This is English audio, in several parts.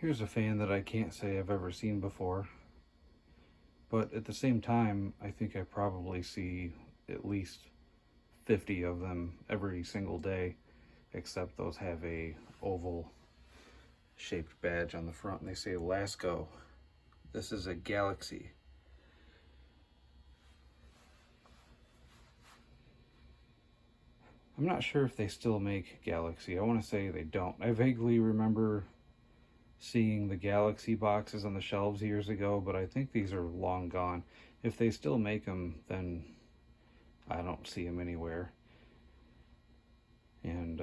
Here's a fan that I can't say I've ever seen before, but at the same time, I think I probably see at least 50 of them every single day, except those have a oval shaped badge on the front and they say Lasco. This is a Galaxy. I'm not sure if they still make Galaxy. I want to say they don't. I vaguely remember seeing the Galaxy boxes on the shelves years ago, but I think these are long gone. If they still make them, then I don't see them anywhere. And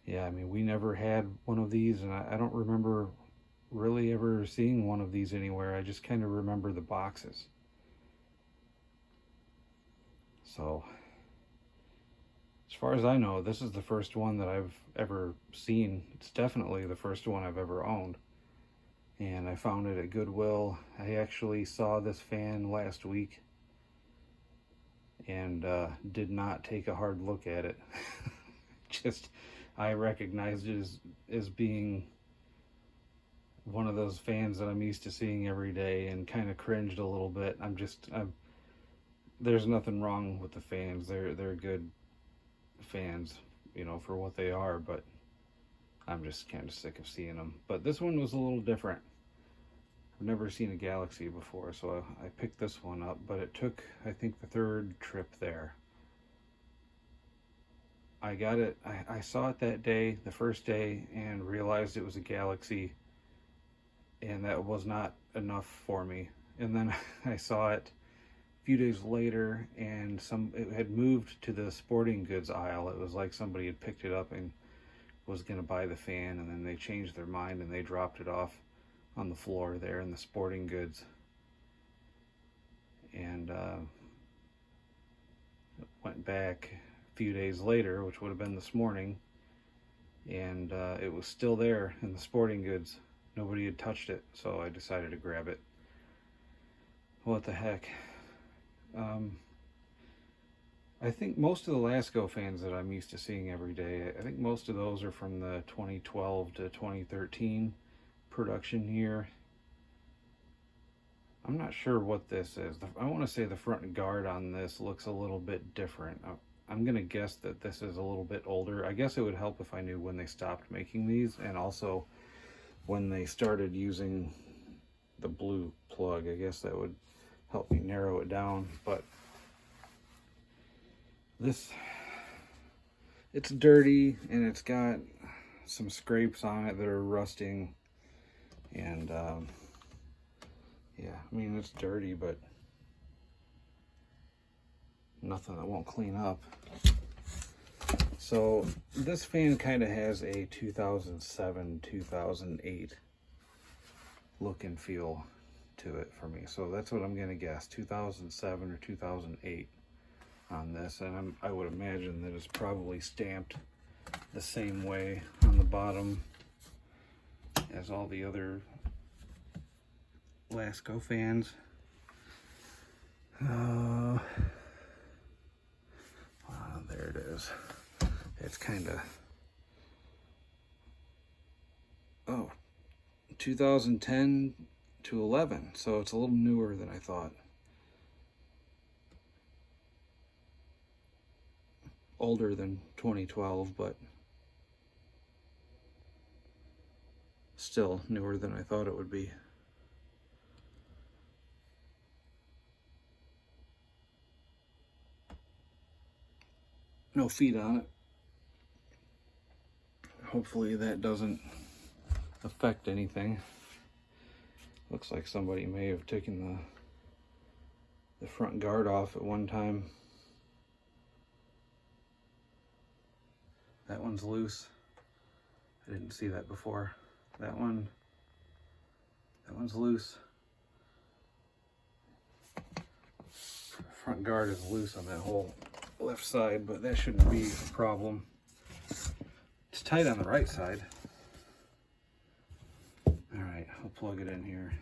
yeah, I mean, we never had one of these, and I don't remember really ever seeing one of these anywhere. I just kind of remember the boxes. So as far as I know, this is the first one that I've ever seen. It's definitely the first one I've ever owned. And I found it at Goodwill. I actually saw this fan last week and did not take a hard look at it. Just, I recognized it as being one of those fans that I'm used to seeing every day and kind of cringed a little bit. There's nothing wrong with the fans. They're good fans, you know, for what they are, but I'm just kind of sick of seeing them. But this one was a little different. I've never seen a Galaxy before, so I picked this one up, but it took, I think, the third trip there. I got it, I saw it that day, the first day, and realized it was a Galaxy, and that was not enough for me. And then I saw it few days later, and it had moved to the sporting goods aisle. It was like somebody had picked it up and was going to buy the fan, and then they changed their mind and they dropped it off on the floor there in the sporting goods. And went back a few days later, which would have been this morning, and it was still there in the sporting goods. Nobody had touched it, so I decided to grab it. What the heck. I think most of the Lasco fans that I'm used to seeing every day, I think most of those are from the 2012 to 2013 production year. I'm not sure what this is. I want to say the front guard on this looks a little bit different. I'm going to guess that this is a little bit older. I guess it would help if I knew when they stopped making these, and also when they started using the blue plug. I guess that would help me narrow it down. But it's dirty, and it's got some scrapes on it that are rusting, and yeah, I mean, it's dirty, but nothing that won't clean up. So this fan kind of has a 2007 2008 look and feel to it for me, so that's what I'm gonna guess, 2007 or 2008 on this. And I would imagine that it's probably stamped the same way on the bottom as all the other Lasco fans. There it is. It's kind of 2010 to 11, so it's a little newer than I thought. Older than 2012, but still newer than I thought it would be. No feet on it. Hopefully that doesn't affect anything. Looks like somebody may have taken the front guard off at one time. That one's loose. I didn't see that before. That one's loose. Front guard is loose on that whole left side, but that shouldn't be a problem. It's tight on the right side. All right, I'll plug it in here.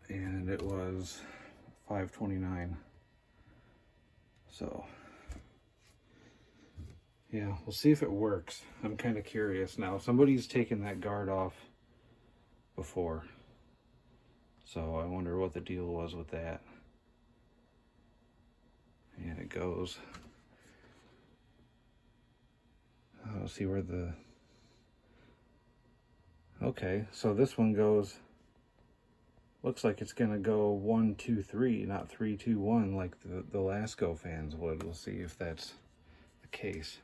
and it was $5.29. So yeah, we'll see if it works. I'm kind of curious now. Somebody's taken that guard off before, so I wonder what the deal was with that. And it goes. I'll see where the... Okay, so this one goes... Looks like it's gonna go 1, 2, 3, not 3, 2, 1 like the Lasco fans would. We'll see if that's the case.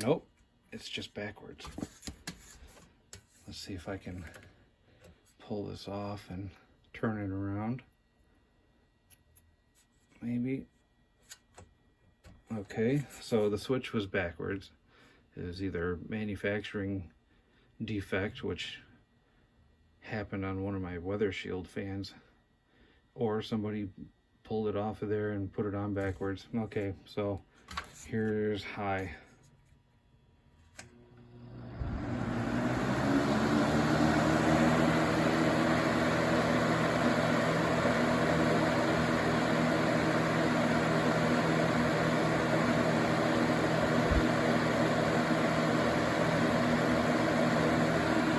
Nope, it's just backwards. Let's see if I can pull this off and turn it around. Maybe. Okay, so the switch was backwards. It was either manufacturing defect, which happened on one of my Weather Shield fans, or somebody pulled it off of there and put it on backwards. Okay, so here's high.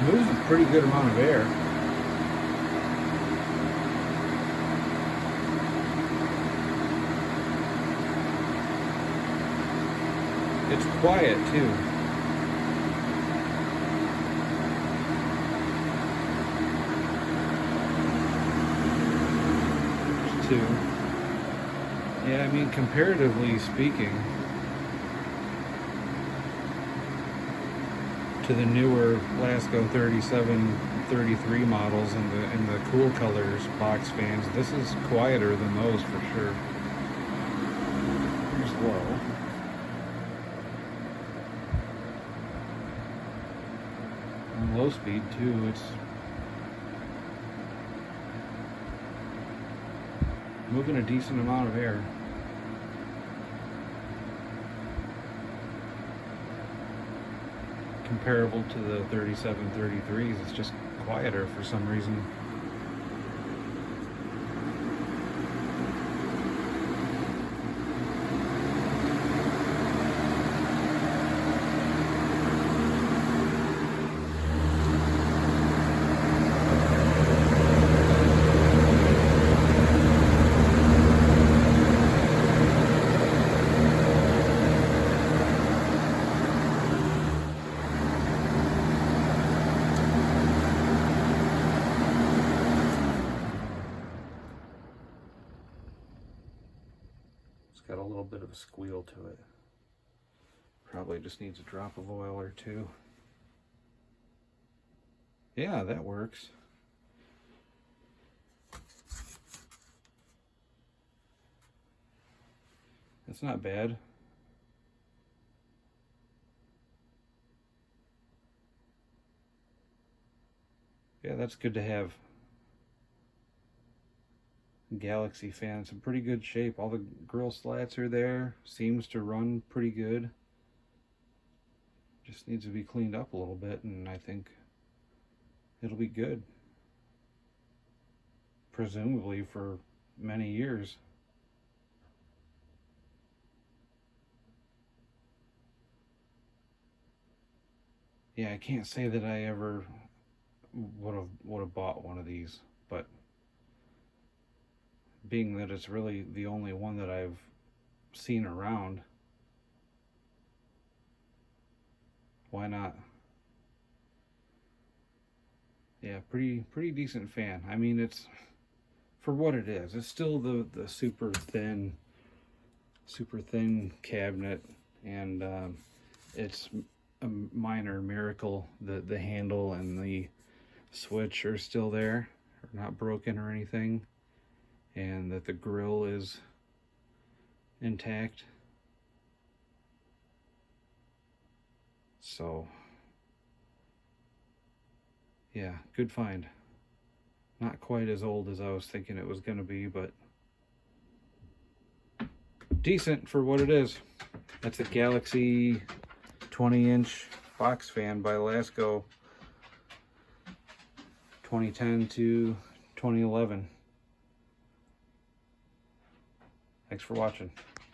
Moves a pretty good amount of air. It's quiet too. There's two. Yeah, I mean, comparatively speaking, to the newer Lasco 37, 33 models and the cool colors box fans, this is quieter than those for sure. Here's low. On low speed too, it's moving a decent amount of air. Comparable to the 37, 33s, it's just quieter for some reason. Got a little bit of a squeal to it. Probably just needs a drop of oil or two. Yeah, that works. That's not bad. Yeah, that's good to have. Galaxy fan, it's in pretty good shape. All the grill slats are there. Seems to run pretty good. Just needs to be cleaned up a little bit, and I think it'll be good. Presumably for many years. Yeah, I can't say that I ever would have bought one of these, but being that it's really the only one that I've seen around, why not? Yeah, pretty decent fan. I mean, it's for what it is. It's still the super thin cabinet, and it's a minor miracle that the handle and the switch are still there, are not broken or anything, and that the grill is intact. So yeah, good find. Not quite as old as I was thinking it was going to be, but decent for what it is. That's a Galaxy 20-inch box fan by Lasco, 2010 to 2011. Thanks for watching.